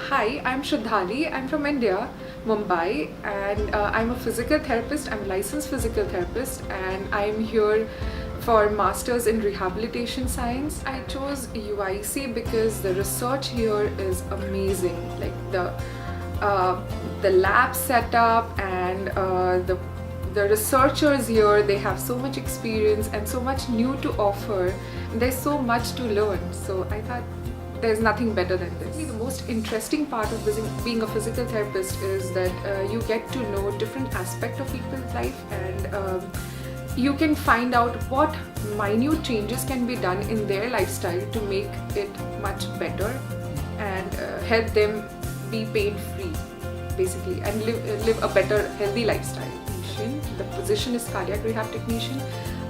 Hi, I'm Shraddhali. I'm from India, Mumbai, and I'm a physical therapist. I'm a licensed physical therapist, and I'm here for Masters in Rehabilitation Science. I chose UIC because the research here is amazing. Like the lab setup and the researchers here, they have so much experience and so much new to offer. There's so much to learn. So I thought there's nothing better than this. The most interesting part of being a physical therapist is that you get to know different aspects of people's life, and you can find out what minute changes can be done in their lifestyle to make it much better and help them be pain-free, basically, and live a better, healthy lifestyle. The position is cardiac rehab technician.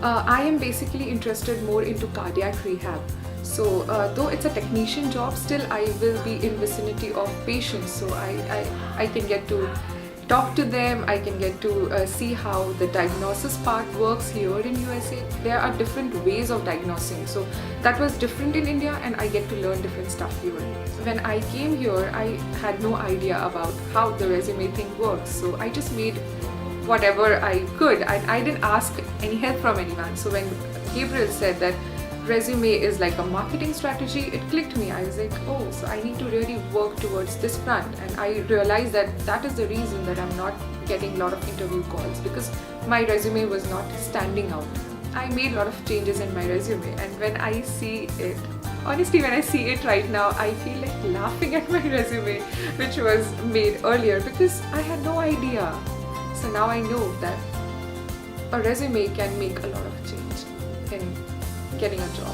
I am basically interested more into cardiac rehab. So though it's a technician job, still I will be in vicinity of patients. So I can get to talk to them, I can get to see how the diagnosis part works here in USA. There are different ways of diagnosing. So that was different in India, and I get to learn different stuff here. When I came here, I had no idea about how the resume thing works. So I just made whatever I could. I didn't ask any help from anyone. So when Gabriel said that resume is like a marketing strategy, it clicked me. I was like, oh, so I need to really work towards this front. And I realized that that is the reason that I'm not getting a lot of interview calls, because my resume was not standing out. I made a lot of changes in my resume, and when I see it, honestly, when I see it right now, I feel like laughing at my resume, which was made earlier, because I had no idea. So now I know that a resume can make a lot of change in getting a job.